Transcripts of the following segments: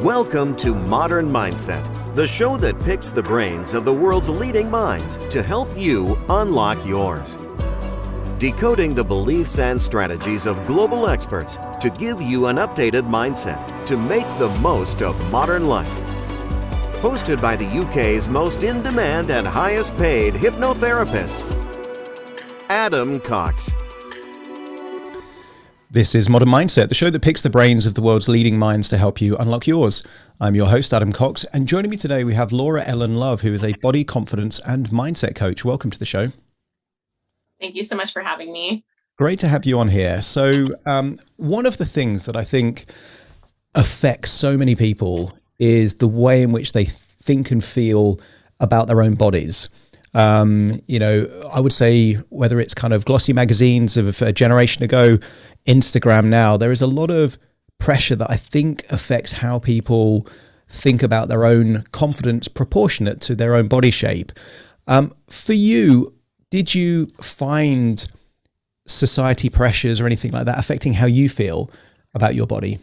Welcome to Modern Mindset, the show that picks the brains of the world's leading minds to help you unlock yours. Decoding the beliefs and strategies of global experts to give you an updated mindset to make the most of modern life. Hosted by the UK's most in-demand and highest-paid hypnotherapist, Adam Cox. This is Modern Mindset, the show that picks the brains of the world's leading minds to help you unlock yours. I'm your host, Adam Cox, and joining me today we have Laura Ellen Love, who is a body confidence and mindset coach. Welcome to the show. Thank you so much for having me. Great to have you on here. So one of the things that I think affects so many people is the way in which they think and feel about their own bodies. I would say whether it's kind of glossy magazines of a generation ago, Instagram now, there is a lot of pressure that I think affects how people think about their own confidence proportionate to their own body shape. For you, did you find society pressures or anything like that affecting how you feel about your body?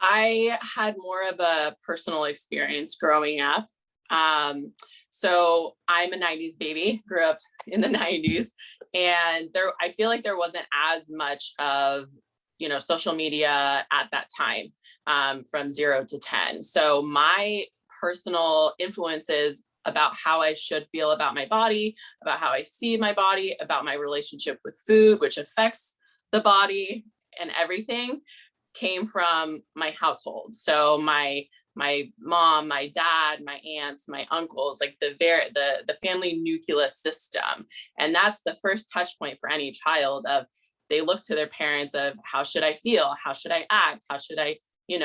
I had more of a personal experience growing up. So I'm a 90s baby, grew up in the 90s, and I feel like there wasn't as much of, social media at that time, from 0 to 10. So my personal influences about how I should feel about my body, about how I see my body, about my relationship with food, which affects the body and everything, came from my household. So my mom, my dad, my aunts, my uncles, like the family nucleus system. And that's the first touch point for any child of they look to their parents of how should I feel? How should I act? How should I,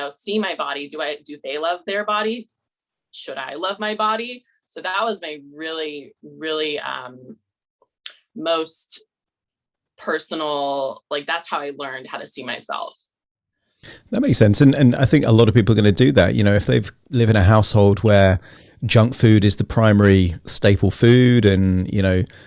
see my body? Do they love their body? Should I love my body? So that was my really, really most personal, like that's how I learned how to see myself. That makes sense. And I think a lot of people are going to do that. If they live in a household where junk food is the primary staple food and,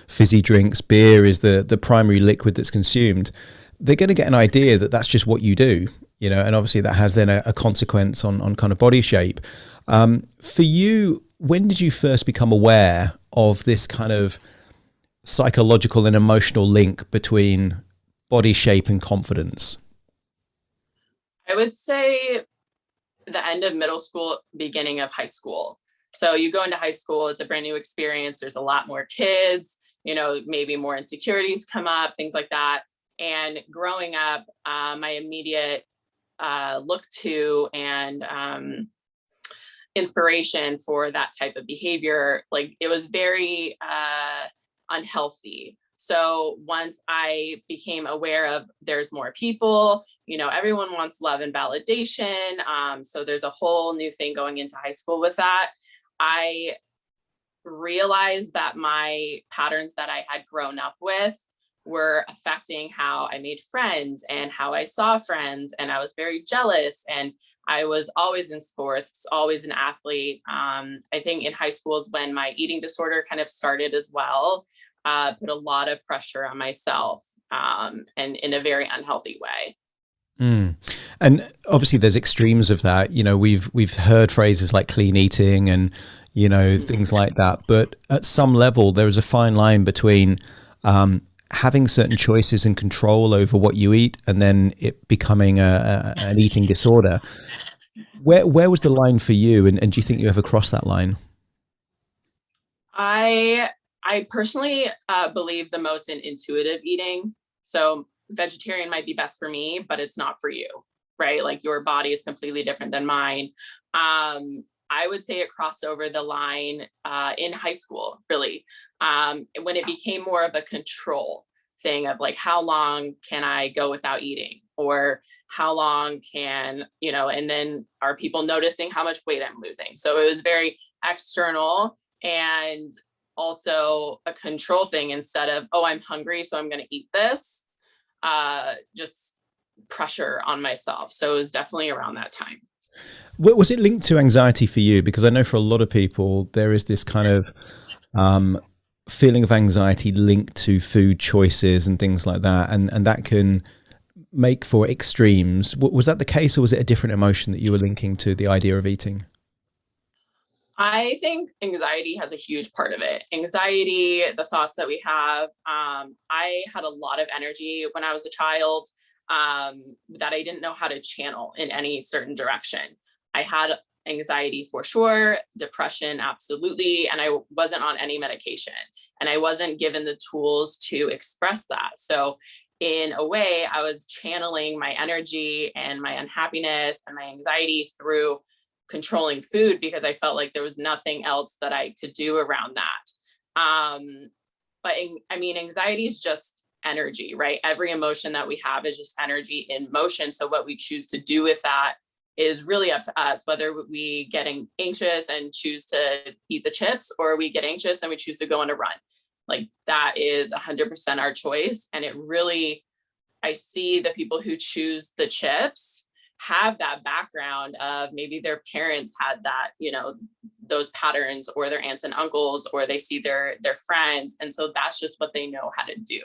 fizzy drinks, beer is the primary liquid that's consumed, they're going to get an idea that that's just what you do, and obviously that has then a consequence on kind of body shape. For you, when did you first become aware of this kind of psychological and emotional link between body shape and confidence? I would say the end of middle school, beginning of high school. So you go into high school, it's a brand new experience. There's a lot more kids, maybe more insecurities come up, things like that. And growing up, my immediate look to and inspiration for that type of behavior, like it was very unhealthy. So once I became aware of there's more people, everyone wants love and validation. So there's a whole new thing going into high school with that. I realized that my patterns that I had grown up with were affecting how I made friends and how I saw friends. And I was very jealous. And I was always in sports, always an athlete. I think in high school is when my eating disorder kind of started as well. Put a lot of pressure on myself, and in a very unhealthy way. And obviously there's extremes of that. We've heard phrases like clean eating and, things like that. But at some level, there is a fine line between having certain choices and control over what you eat and then it becoming an eating disorder. Where was the line for you? And do you think you ever crossed that line? I personally believe the most in intuitive eating. So vegetarian might be best for me, but it's not for you, right? Like your body is completely different than mine. I would say it crossed over the line in high school, really, when it became more of a control thing of like, how long can I go without eating? Or how long can, and then are people noticing how much weight I'm losing? So it was very external and also a control thing instead of, oh, I'm hungry, so I'm going to eat this, just pressure on myself. So it was definitely around that time. Was it linked to anxiety for you? Because I know for a lot of people, there is this kind of feeling of anxiety linked to food choices and things like that. And that can make for extremes. Was that the case, or was it a different emotion that you were linking to the idea of eating? I think anxiety has a huge part of it. Anxiety, the thoughts that we have. I had a lot of energy when I was a child that I didn't know how to channel in any certain direction. I had anxiety for sure, depression, absolutely. And I wasn't on any medication and I wasn't given the tools to express that. So, in a way, I was channeling my energy and my unhappiness and my anxiety through controlling food because I felt like there was nothing else that I could do around that. I mean, anxiety is just energy, right? Every emotion that we have is just energy in motion. So what we choose to do with that is really up to us, whether we getting anxious and choose to eat the chips, or we get anxious and we choose to go on a run. Like that is 100% our choice. And it really, I see the people who choose the chips have that background of maybe their parents had that, those patterns, or their aunts and uncles, or they see their friends. And so that's just what they know how to do.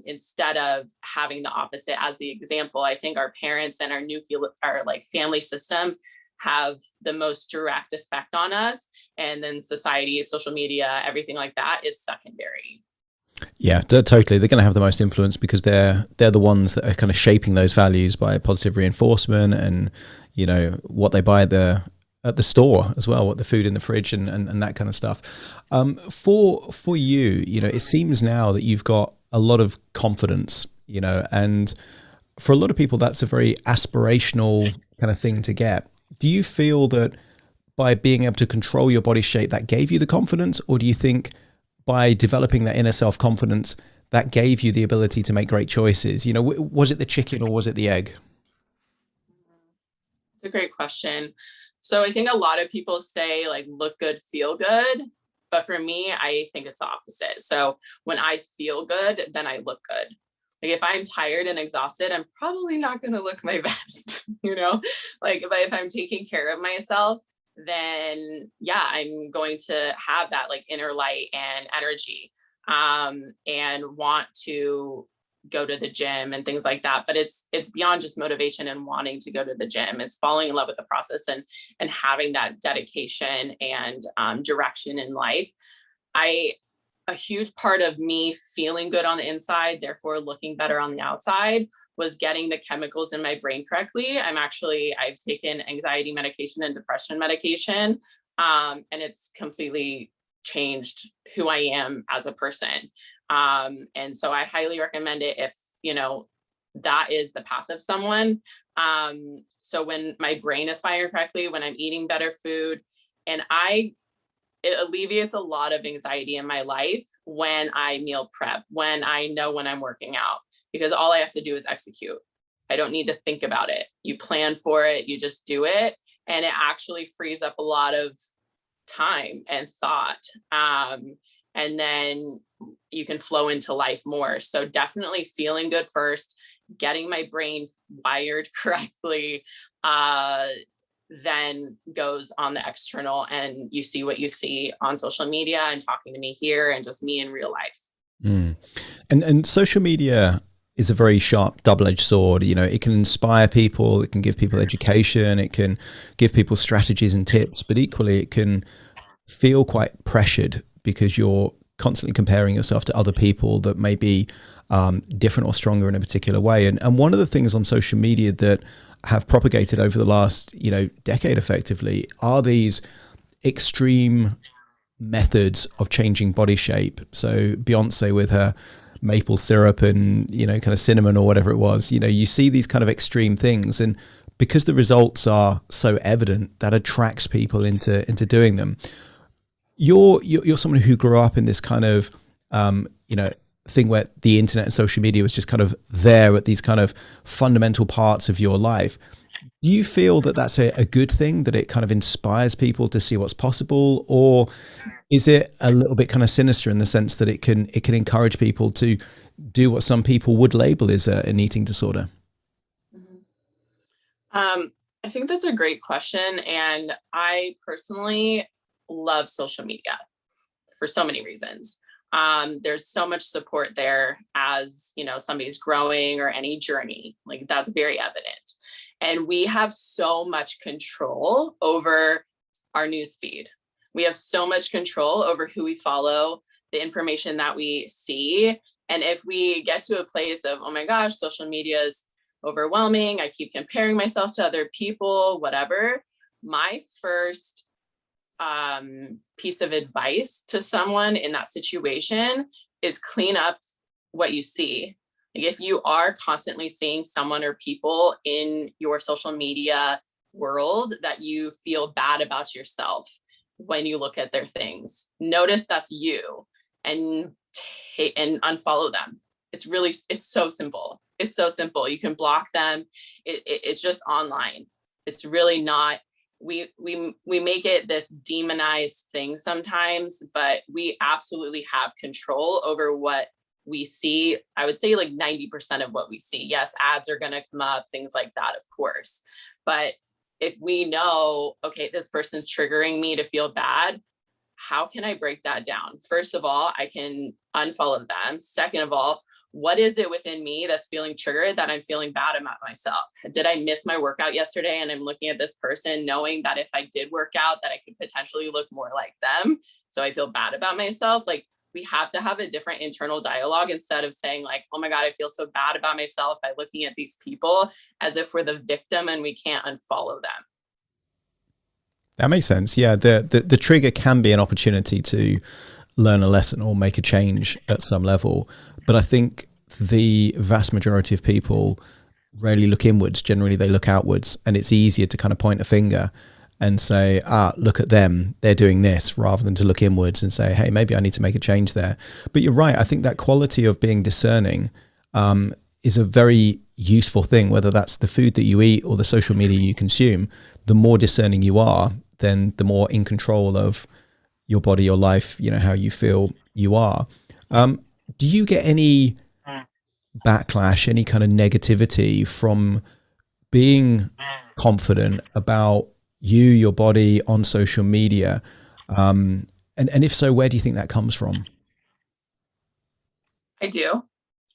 Instead of having the opposite as the example. I think our parents and our like family system have the most direct effect on us. And then society, social media, everything like that is secondary. Yeah, totally. They're going to have the most influence because they're the ones that are kind of shaping those values by positive reinforcement, and what they buy at the store as well, what the food in the fridge and that kind of stuff. For you, it seems now that you've got a lot of confidence, and for a lot of people that's a very aspirational kind of thing to get. Do you feel that by being able to control your body shape that gave you the confidence, or do you think by developing that inner self-confidence that gave you the ability to make great choices? Was it the chicken or was it the egg? It's a great question. So I think a lot of people say like look good, feel good. But for me, I think it's the opposite. So when I feel good, then I look good. Like if I'm tired and exhausted, I'm probably not going to look my best, like if I'm taking care of myself, then yeah, I'm going to have that like inner light and energy, and want to go to the gym and things like that. But it's beyond just motivation and wanting to go to the gym. It's falling in love with the process and having that dedication and direction in life. A huge part of me feeling good on the inside, therefore looking better on the outside, was getting the chemicals in my brain correctly. I've taken anxiety medication and depression medication, and it's completely changed who I am as a person. And so I highly recommend it if, that is the path of someone. So when my brain is firing correctly, when I'm eating better food, and it alleviates a lot of anxiety in my life when I meal prep, when I know when I'm working out, because all I have to do is execute. I don't need to think about it. You plan for it, you just do it. And it actually frees up a lot of time and thought. And then you can flow into life more. So definitely feeling good first, getting my brain wired correctly, then goes on the external, and you see what you see on social media and talking to me here and just me in real life. Mm. And social media is a very sharp double-edged sword. It can inspire people, it can give people education, it can give people strategies and tips, but equally it can feel quite pressured because you're constantly comparing yourself to other people that may be different or stronger in a particular way. And one of the things on social media that have propagated over the last decade effectively are these extreme methods of changing body shape. So Beyonce with her maple syrup and kind of cinnamon or whatever it was, you see these kind of extreme things, and because the results are so evident, that attracts people into doing them. You're someone who grew up in this kind of thing where the internet and social media was just kind of there at these kind of fundamental parts of your life. Do you feel that that's a good thing, that it kind of inspires people to see what's possible, or is it a little bit kind of sinister in the sense that it can encourage people to do what some people would label as an eating disorder? I think that's a great question, and I personally love social media for so many reasons. There's so much support there as, somebody's growing or any journey, like that's very evident. And we have so much control over our newsfeed. We have so much control over who we follow, the information that we see. And if we get to a place of, oh my gosh, social media is overwhelming, I keep comparing myself to other people, whatever, my first piece of advice to someone in that situation is clean up what you see. Like if you are constantly seeing someone or people in your social media world that you feel bad about yourself when you look at their things, notice that's you and unfollow them. It's so simple. It's so simple. You can block them. It's just online. It's really not. We make it this demonized thing sometimes, but we absolutely have control over what we see. I would say like 90% of what we see. Yes, ads are going to come up, things like that, of course. But if we know, okay, this person's triggering me to feel bad, how can I break that down? First of all, I can unfollow them. Second of all, what is it within me that's feeling triggered that I'm feeling bad about myself? Did I miss my workout yesterday? And I'm looking at this person knowing that if I did work out, that I could potentially look more like them. So I feel bad about myself. Like we have to have a different internal dialogue instead of saying like, oh my God, I feel so bad about myself by looking at these people as if we're the victim and we can't unfollow them. That makes sense. Yeah. The trigger can be an opportunity to learn a lesson or make a change at some level. But I think the vast majority of people rarely look inwards. Generally, they look outwards, and it's easier to kind of point a finger and say, look at them, they're doing this, rather than to look inwards and say, hey, maybe I need to make a change there. But you're right. I think that quality of being discerning is a very useful thing, whether that's the food that you eat or the social media you consume. The more discerning you are, then the more in control of your body, your life, how you feel you are. Do you get any backlash, any kind of negativity from being confident about you, your body on social media? And if so, where do you think that comes from? I do.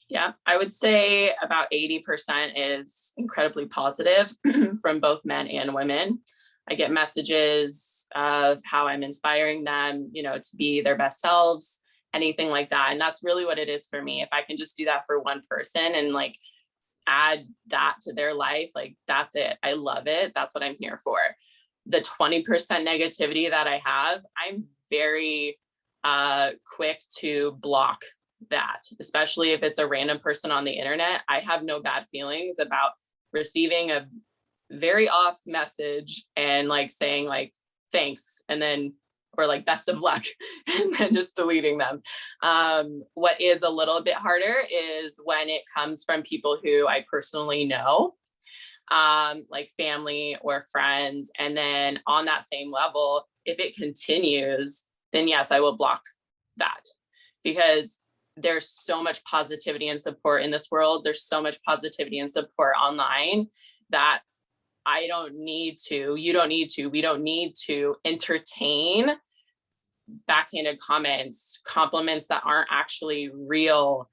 Yeah, I would say about 80% is incredibly positive from both men and women. I get messages of how I'm inspiring them, to be their best selves, anything like that. And that's really what it is for me. If I can just do that for one person and like add that to their life, like that's it. I love it. That's what I'm here for. The 20% negativity that I have, I'm very quick to block that, especially if it's a random person on the internet. I have no bad feelings about receiving a very off message and like saying like thanks and then or like best of luck and then just deleting them. What is a little bit harder is when it comes from people who I personally know, like family or friends. And then on that same level, if it continues, then yes, I will block that, because there's so much positivity and support in this world. There's so much positivity and support online that I don't need to, you don't need to, we don't need to entertain backhanded comments, compliments that aren't actually real,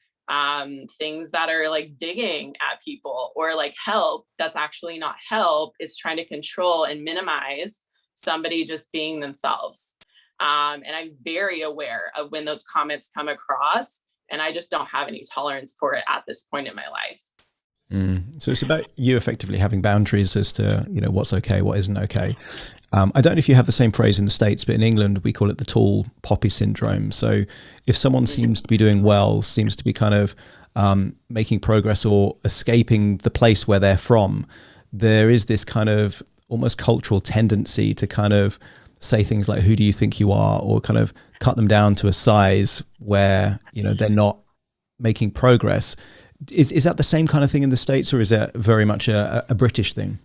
things that are like digging at people, or like help that's actually not help, is trying to control and minimize somebody just being themselves. And I'm very aware of when those comments come across, and I just don't have any tolerance for it at this point in my life. So it's about you effectively having boundaries as to, what's okay, what isn't okay. I don't know if you have the same phrase in the States, but in England, we call it the tall poppy syndrome. So if someone seems to be doing well, seems to be kind of making progress or escaping the place where they're from, there is this kind of almost cultural tendency to kind of say things like, who do you think you are? Or kind of cut them down to a size where, they're not making progress. Is that the same kind of thing in the States, or is that very much a British thing?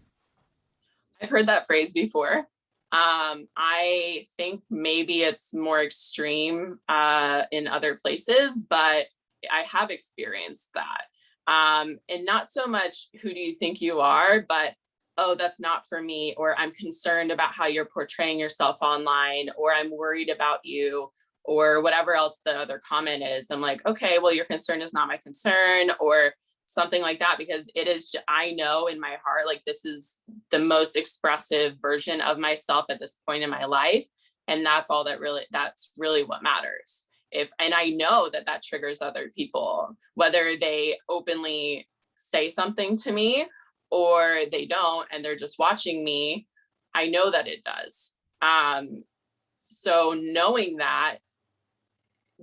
I've heard that phrase before. I think maybe it's more extreme in other places, but I have experienced that. And not so much, who do you think you are, but, oh, that's not for me, or I'm concerned about how you're portraying yourself online, or I'm worried about you, or whatever else the other comment is. I'm like, okay, well, your concern is not my concern, or something like that, because it is, I know in my heart, like, this is the most expressive version of myself at this point in my life. And that's really what matters. And I know that that triggers other people, whether they openly say something to me or they don't, and they're just watching me. I know that it does. So knowing that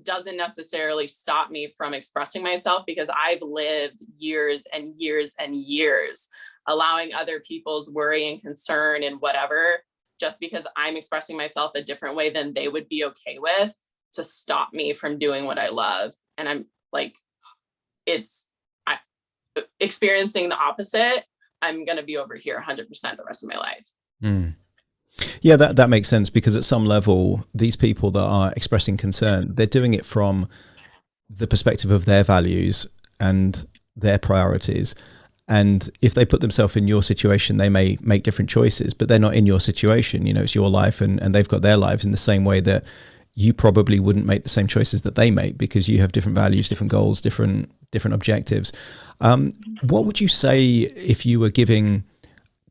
doesn't necessarily stop me from expressing myself, because I've lived years and years and years allowing other people's worry and concern and whatever, just because I'm expressing myself a different way than they would be okay with, to stop me from doing what I love. And I'm like, experiencing the opposite. I'm going to be over here 100% the rest of my life. Mm. Yeah, that makes sense, because at some level, these people that are expressing concern, they're doing it from the perspective of their values and their priorities. And if they put themselves in your situation, they may make different choices, but they're not in your situation. You know, it's your life, and they've got their lives, in the same way that you probably wouldn't make the same choices that they make, because you have different values, different goals, different objectives. What would you say if you were giving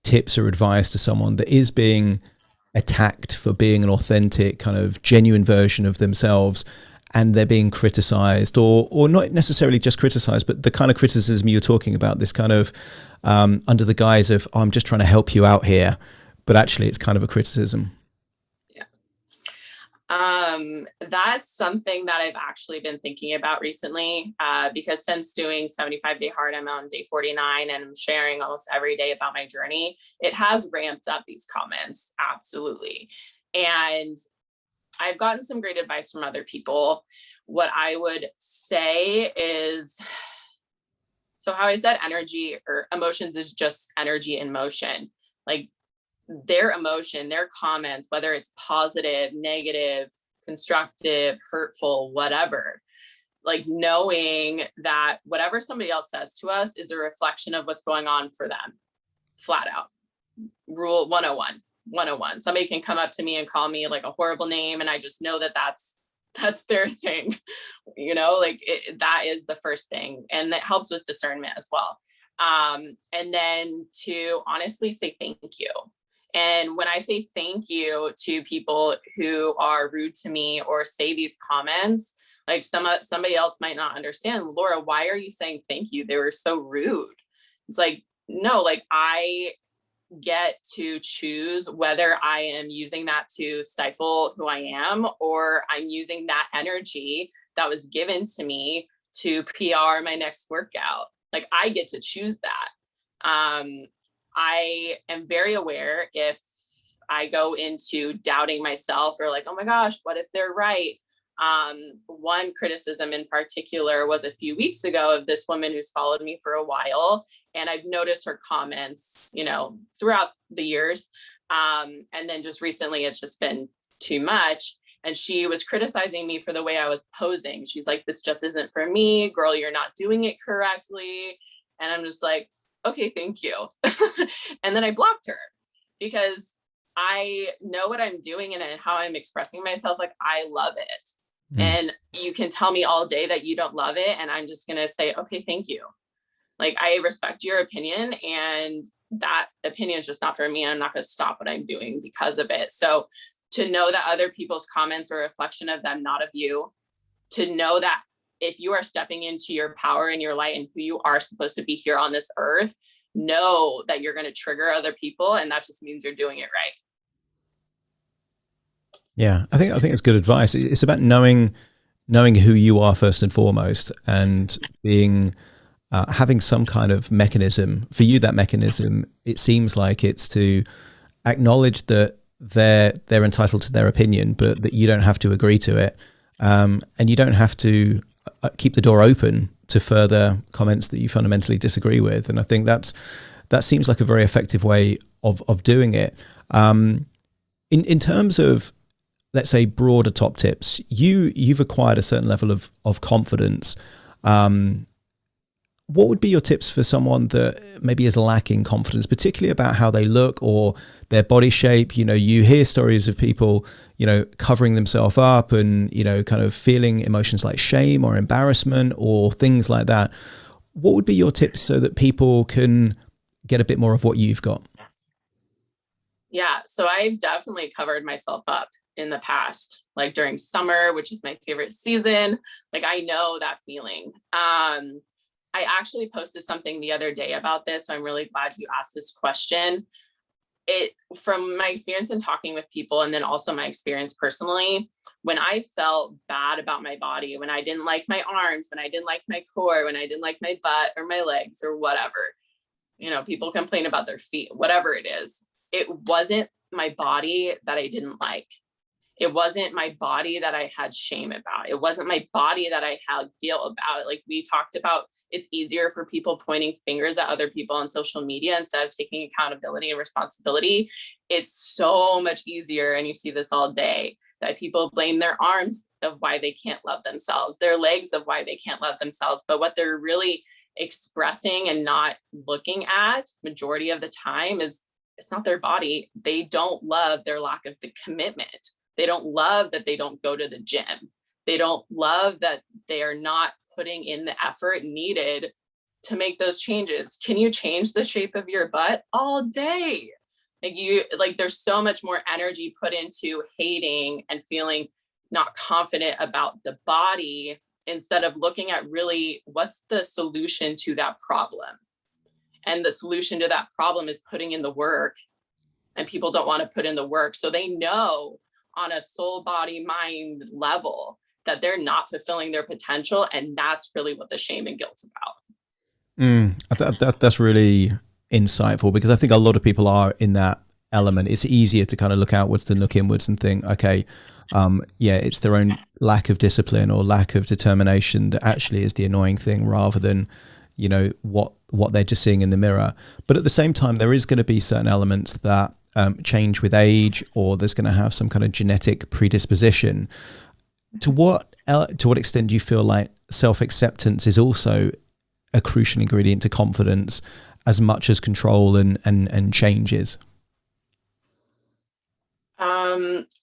tips or advice to someone that is being attacked for being an authentic, kind of genuine version of themselves, and they're being criticized, or not necessarily just criticized, but the kind of criticism you're talking about, this kind of under the guise of, oh, I'm just trying to help you out here, but actually it's kind of a criticism? That's something that I've actually been thinking about recently, because since doing 75-day hard, I'm on day 49 and I'm sharing almost every day about my journey. It has ramped up these comments. Absolutely. And I've gotten some great advice from other people. What I would say is, so how I said energy or emotions is just energy in motion. Like, their emotion, their comments, whether it's positive, negative, constructive, hurtful, whatever, like, knowing that whatever somebody else says to us is a reflection of what's going on for them. Flat out. Rule 101. Somebody can come up to me and call me like a horrible name, and I just know that that's their thing. You know, like, that is the first thing. And that helps with discernment as well. And then to honestly say thank you. And when I say thank you to people who are rude to me or say these comments, like, somebody else might not understand, Laura, why are you saying thank you? They were so rude. It's like, no, like, I get to choose whether I am using that to stifle who I am, or I'm using that energy that was given to me to PR my next workout. Like, I get to choose that. I am very aware if I go into doubting myself, or like, oh my gosh, what if they're right? One criticism in particular was a few weeks ago of this woman who's followed me for a while. And I've noticed her comments, you know, throughout the years. And then just recently, it's just been too much. And she was criticizing me for the way I was posing. She's like, this just isn't for me, girl, you're not doing it correctly. And I'm just like, okay, thank you. And then I blocked her, because I know what I'm doing and how I'm expressing myself. Like, I love it. And you can tell me all day that you don't love it, and I'm just going to say, okay, thank you. Like, I respect your opinion, and that opinion is just not for me. And I'm not going to stop what I'm doing because of it. So to know that other people's comments are a reflection of them, not of you, to know that if you are stepping into your power and your light and who you are supposed to be here on this earth, know that you're going to trigger other people, and that just means you're doing it right. Yeah, I think it's good advice. It's about knowing who you are first and foremost, and being having some kind of mechanism. For you, that mechanism, it seems like it's to acknowledge that they're entitled to their opinion, but that you don't have to agree to it, and you don't have to keep the door open to further comments that you fundamentally disagree with. And I think that seems like a very effective way of doing it. In terms of, let's say, broader top tips, you've acquired a certain level of confidence. what would be your tips for someone that maybe is lacking confidence, particularly about how they look or their body shape? You know, you hear stories of people, you know, covering themselves up and, you know, kind of feeling emotions like shame or embarrassment or things like that. What would be your tips so that people can get a bit more of what you've got? Yeah, so I've definitely covered myself up in the past, like during summer, which is my favorite season. Like I know that feeling. I actually posted something the other day about this, so I'm really glad you asked this question. It from my experience in talking with people and then also my experience personally, when I felt bad about my body, when I didn't like my arms, when I didn't like my core, when I didn't like my butt or my legs or whatever, you know, people complain about their feet, whatever it is. It wasn't my body that I didn't like. It wasn't my body that I had shame about. It wasn't my body that I had guilt about. Like we talked about, it's easier for people pointing fingers at other people on social media instead of taking accountability and responsibility. It's so much easier, and you see this all day, that people blame their arms of why they can't love themselves, their legs of why they can't love themselves. But what they're really expressing and not looking at majority of the time is it's not their body. They don't love their lack of the commitment. They don't love that they don't go to the gym. They don't love that they are not putting in the effort needed to make those changes. Can you change the shape of your butt all day? Like there's so much more energy put into hating and feeling not confident about the body instead of looking at really what's the solution to that problem. And the solution to that problem is putting in the work, and people don't want to put in the work. So they know on a soul, body, mind level that they're not fulfilling their potential. And that's really what the shame and guilt's about. That's really insightful, because I think a lot of people are in that element. It's easier to kind of look outwards than look inwards and think, okay, yeah, it's their own lack of discipline or lack of determination that actually is the annoying thing, rather than, you know, what they're just seeing in the mirror. But at the same time, there is going to be certain elements that change with age, or there's going to have some kind of genetic predisposition. To what extent do you feel like self-acceptance is also a crucial ingredient to confidence as much as control and changes?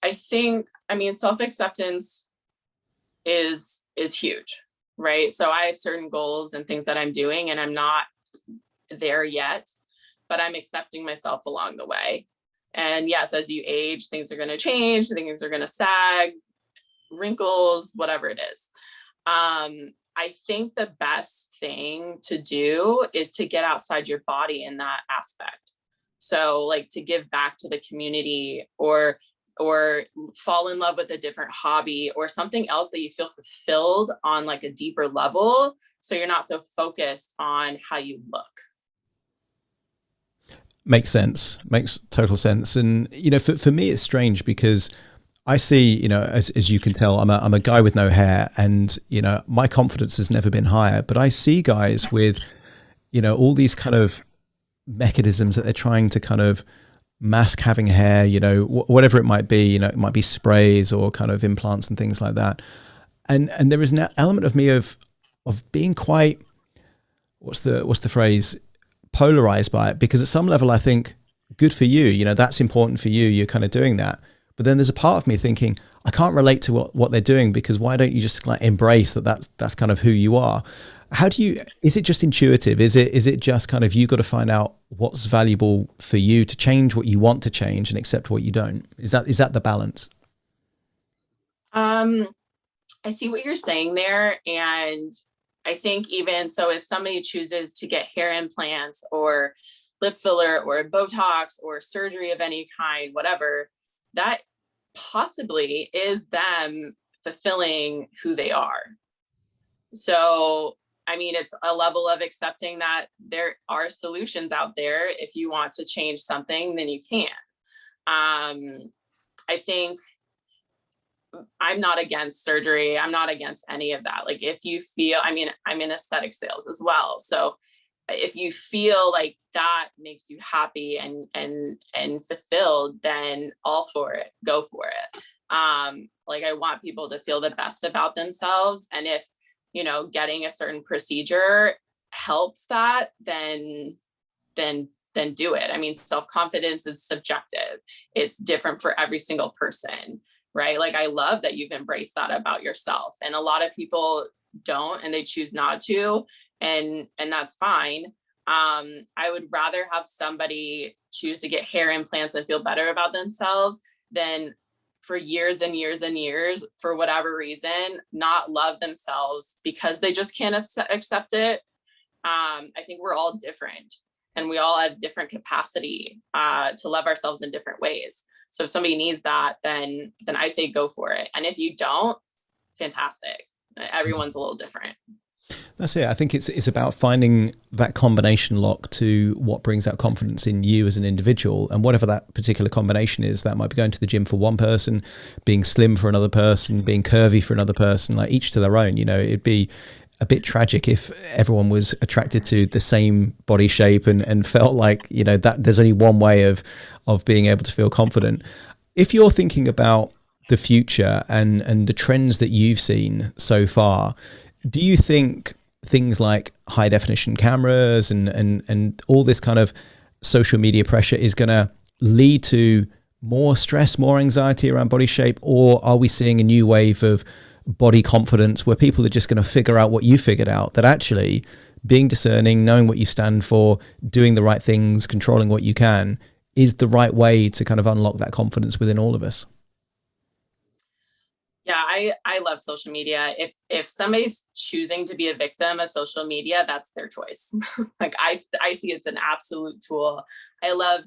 I think, self-acceptance is huge, right? So I have certain goals and things that I'm doing, and I'm not there yet, but I'm accepting myself along the way. And yes, as you age, things are going to change, things are going to sag, wrinkles, whatever it is. I think the best thing to do is to get outside your body in that aspect. So like to give back to the community, or fall in love with a different hobby or something else that you feel fulfilled on like a deeper level. So you're not so focused on how you look. Makes sense. Makes total sense. And, you know, for me, it's strange because I see, you know, as you can tell, I'm a guy with no hair, and, you know, my confidence has never been higher, but I see guys with, you know, all these kind of mechanisms that they're trying to kind of mask having hair, you know, whatever it might be, you know, it might be sprays or kind of implants and things like that. And there is an element of me of being quite, what's the phrase, polarized by it, because at some level I think, good for you, you know, that's important for you, you're kind of doing that. But then there's a part of me thinking, I can't relate to what they're doing, because why don't you just like embrace that's kind of who you are? How do you, is it just intuitive? Is it just kind of, you got to find out what's valuable for you to change what you want to change and accept what you don't? Is that the balance? I see what you're saying there. And I think even so, if somebody chooses to get hair implants or lip filler or Botox or surgery of any kind, whatever, that possibly is them fulfilling who they are. So, I mean, it's a level of accepting that there are solutions out there. If you want to change something, then you can. I think I'm not against surgery. I'm not against any of that. Like if you feel, I mean, I'm in aesthetic sales as well. So if you feel like that makes you happy and fulfilled, then all for it, go for it. Like I want people to feel the best about themselves. And if, you know, getting a certain procedure helps that, then do it. I mean, self-confidence is subjective. It's different for every single person, right? Like, I love that you've embraced that about yourself. And a lot of people don't, and they choose not to, and that's fine. I would rather have somebody choose to get hair implants and feel better about themselves than for years and years and years, for whatever reason, not love themselves because they just can't accept it. I think we're all different, and we all have different capacity to love ourselves in different ways. So if somebody needs that, then I say go for it. And if you don't, fantastic. Everyone's a little different. That's it. I think it's about finding that combination lock to what brings out confidence in you as an individual, and whatever that particular combination is. That might be going to the gym for one person, being slim for another person, being curvy for another person, like each to their own. You know, it'd be a bit tragic if everyone was attracted to the same body shape and felt like, you know, that there's only one way of being able to feel confident. If you're thinking about the future and the trends that you've seen so far, do you think things like high definition cameras and all this kind of social media pressure is going to lead to more stress, more anxiety around body shape? Or are we seeing a new wave of body confidence where people are just going to figure out what you figured out, that actually being discerning, knowing what you stand for, doing the right things, controlling what you can is the right way to kind of unlock that confidence within all of us? Yeah, I love social media. If somebody's choosing to be a victim of social media, that's their choice. Like, I see it's an absolute tool. I love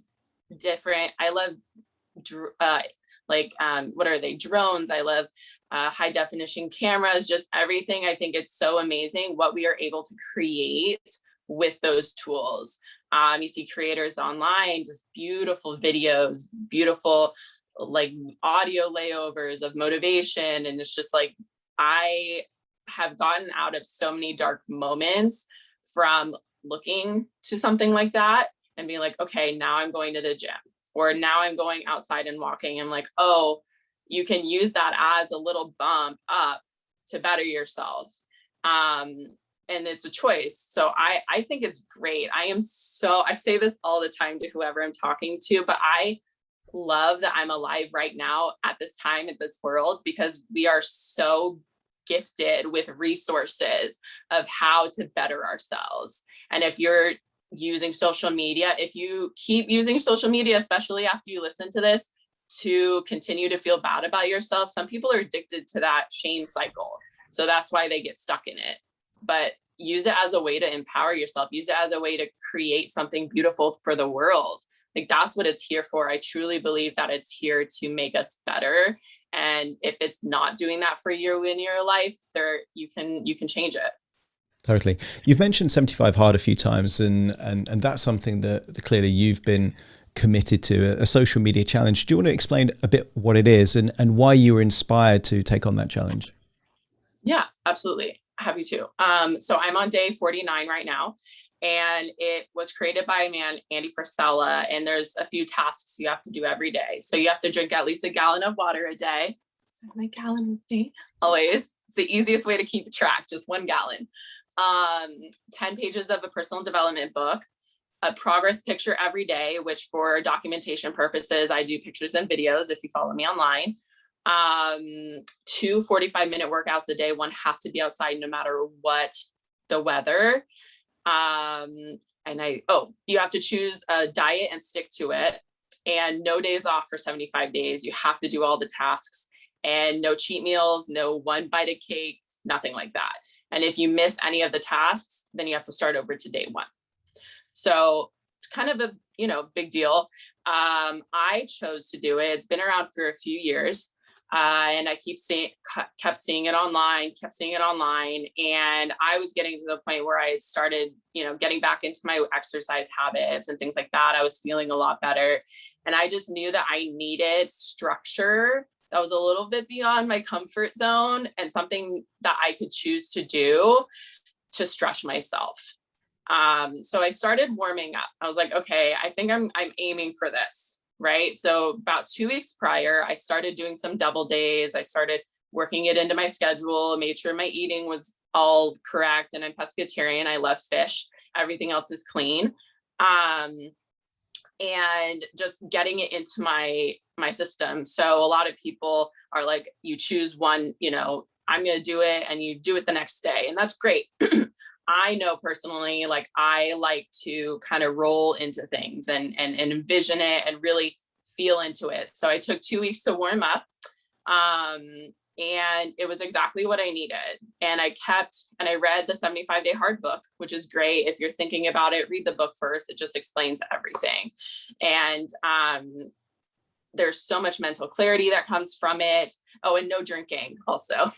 what are they? Drones. I love high definition cameras, just everything. I think it's so amazing what we are able to create with those tools. You see creators online, just beautiful videos, beautiful like audio layovers of motivation. And it's just like, I have gotten out of so many dark moments from looking to something like that and being like, okay, now I'm going to the gym, or now I'm going outside and walking. I'm like, oh, you can use that as a little bump up to better yourself. And it's a choice. So I think it's great. I say this all the time to whoever I'm talking to, but I love that I'm alive right now at this time in this world, because we are so gifted with resources of how to better ourselves. And if you're using social media, if you keep using social media, especially after you listen to this, to continue to feel bad about yourself, some people are addicted to that shame cycle. So that's why they get stuck in it. But use it as a way to empower yourself. Use it as a way to create something beautiful for the world. Like, that's what it's here for. I truly believe that it's here to make us better. And if it's not doing that for you in your life, you can change it. Totally. You've mentioned 75 Hard a few times, and that's something that clearly you've been committed to, a social media challenge. Do you want to explain a bit what it is and why you were inspired to take on that challenge? Yeah, absolutely. Happy to. So I'm on day 49 right now, and it was created by a man, Andy Frisella, and there's a few tasks you have to do every day. So you have to drink at least a gallon of water a day. So my gallon with me always. It's the easiest way to keep track, just 1 gallon. 10 pages of a personal development book, a progress picture every day, which for documentation purposes, I do pictures and videos if you follow me online. 2 45-minute workouts a day. One has to be outside no matter what the weather. You have to choose a diet and stick to it, and no days off for 75 days. You have to do all the tasks, and no cheat meals, no one bite of cake, nothing like that. And if you miss any of the tasks, then you have to start over to day 1. So it's kind of a, big deal. I chose to do it. It's been around for a few years. And I kept seeing it online. And I was getting to the point where I had started, getting back into my exercise habits and things like that. I was feeling a lot better. And I just knew that I needed structure that was a little bit beyond my comfort zone, and something that I could choose to do to stretch myself. So I started warming up. I was like, okay, I think I'm aiming for this. Right. So about 2 weeks prior, I started doing some double days. I started working it into my schedule, made sure my eating was all correct. And I'm pescatarian. I love fish. Everything else is clean. And just getting it into my system. So a lot of people are like, you choose one, I'm going to do it, and you do it the next day. And that's great. I know personally, like, I like to kind of roll into things and envision it and really feel into it. So I took 2 weeks to warm up. And it was exactly what I needed. And I read the 75-day hard book, which is great. If you're thinking about it, read the book first. It just explains everything. And there's so much mental clarity that comes from it. Oh, and no drinking also.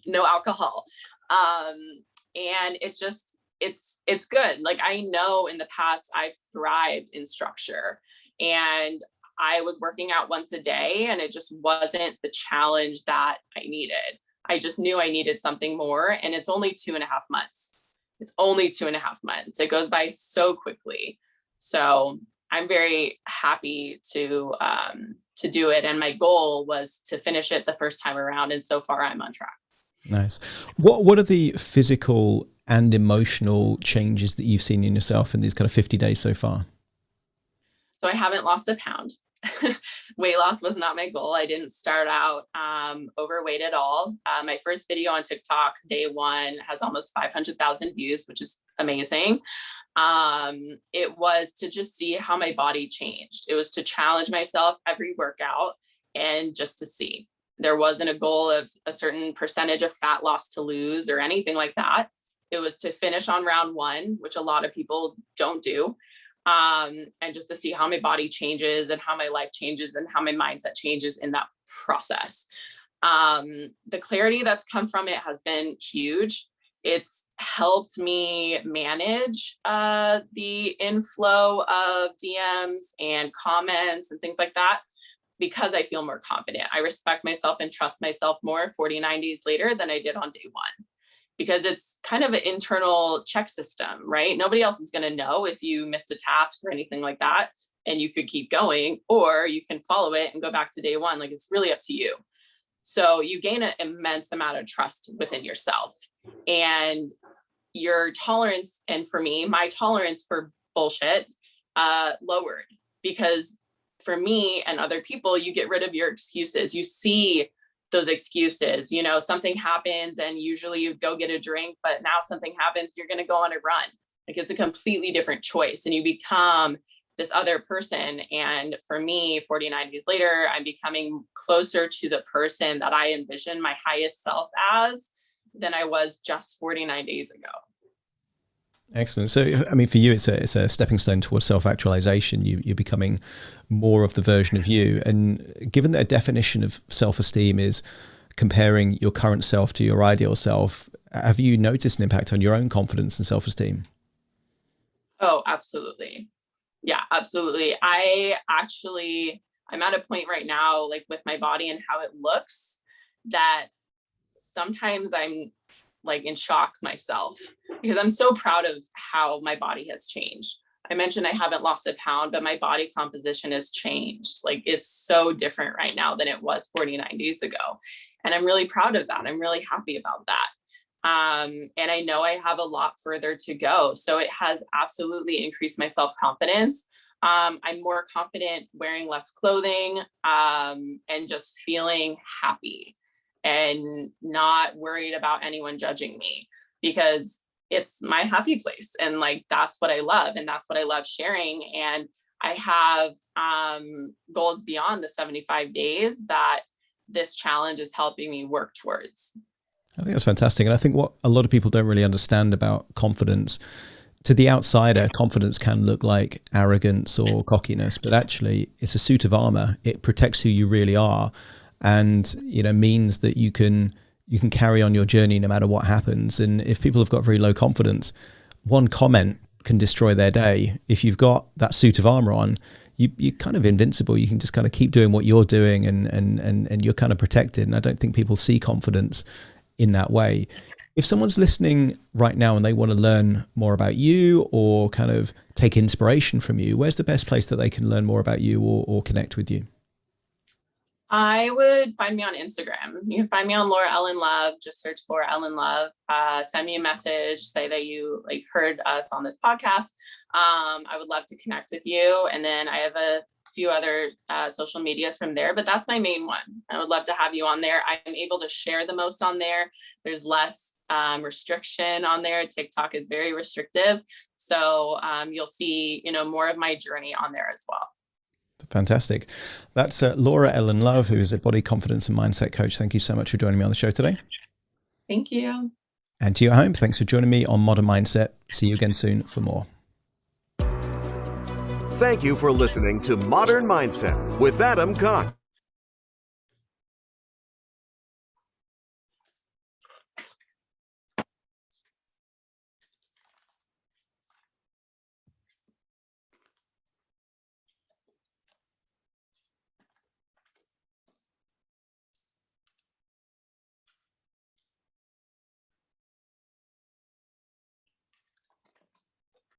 No alcohol. And it's just, it's good. Like, I know in the past I've thrived in structure, and I was working out once a day, and it just wasn't the challenge that I needed. I just knew I needed something more. And it's only 2.5 months. It's only 2.5 months. It goes by so quickly. So I'm very happy to do it. And my goal was to finish it the first time around. And so far I'm on track. Nice. What are the physical and emotional changes that you've seen in yourself in these kind of 50 days so far? So I haven't lost a pound. Weight loss was not my goal. I didn't start out overweight at all. My first video on TikTok, day one, has almost 500,000 views, which is amazing. It was to just see how my body changed. It was to challenge myself every workout and just to see. There wasn't a goal of a certain percentage of fat loss to lose or anything like that. It was to finish on round one, which a lot of people don't do. And just to see how my body changes and how my life changes and how my mindset changes in that process. The clarity that's come from it has been huge. It's helped me manage the inflow of DMs and comments and things like that, because I feel more confident. I respect myself and trust myself more 49 days later than I did on day one. Because it's kind of an internal check system, right? Nobody else is going to know if you missed a task or anything like that, and you could keep going, or you can follow it and go back to day one. Like, it's really up to you. So you gain an immense amount of trust within yourself, and your tolerance, and for me, my tolerance for bullshit lowered, because for me and other people, you get rid of your excuses. You see those excuses, something happens and usually you go get a drink, but now something happens, you're going to go on a run. Like, it's a completely different choice, and you become this other person. And for me, 49 days later, I'm becoming closer to the person that I envisioned my highest self as than I was just 49 days ago. Excellent. So, I mean, for you, it's a stepping stone towards self-actualization. You're becoming more of the version of you. And given that a definition of self-esteem is comparing your current self to your ideal self, have you noticed an impact on your own confidence and self-esteem? Oh, absolutely. Yeah, absolutely. I'm at a point right now, like with my body and how it looks, that sometimes I'm like in shock myself, because I'm so proud of how my body has changed. I mentioned I haven't lost a pound, but my body composition has changed. Like, it's so different right now than it was 49 days ago. And I'm really proud of that. I'm really happy about that. And I know I have a lot further to go. So it has absolutely increased my self-confidence. I'm more confident wearing less clothing, and just feeling happy and not worried about anyone judging me, because it's my happy place. And like, that's what I love. And that's what I love sharing. And I have goals beyond the 75 days that this challenge is helping me work towards. I think that's fantastic. And I think what a lot of people don't really understand about confidence, to the outsider, confidence can look like arrogance or cockiness, but actually it's a suit of armor. It protects who you really are, and means that you can carry on your journey no matter what happens. And if people have got very low confidence, one comment can destroy their day. If you've got that suit of armor on, you're kind of invincible. You can just kind of keep doing what you're doing, and you're kind of protected. And I don't think people see confidence in that way. If someone's listening right now and they want to learn more about you or kind of take inspiration from you, where's the best place that they can learn more about you or connect with you? I would find me on Instagram. You can find me on Laura Ellen Love. Just search Laura Ellen Love. Send me a message. Say that you heard us on this podcast. I would love to connect with you. And then I have a few other social medias from there, but that's my main one. I would love to have you on there. I'm able to share the most on there. There's less restriction on there. TikTok is very restrictive. So you'll see, more of my journey on there as well. Fantastic. That's Laura Ellen Love, who is a body confidence and mindset coach. Thank you so much for joining me on the show today. Thank you. And to you at home, thanks for joining me on Modern Mindset. See you again soon for more. Thank you for listening to Modern Mindset with Adam Cox.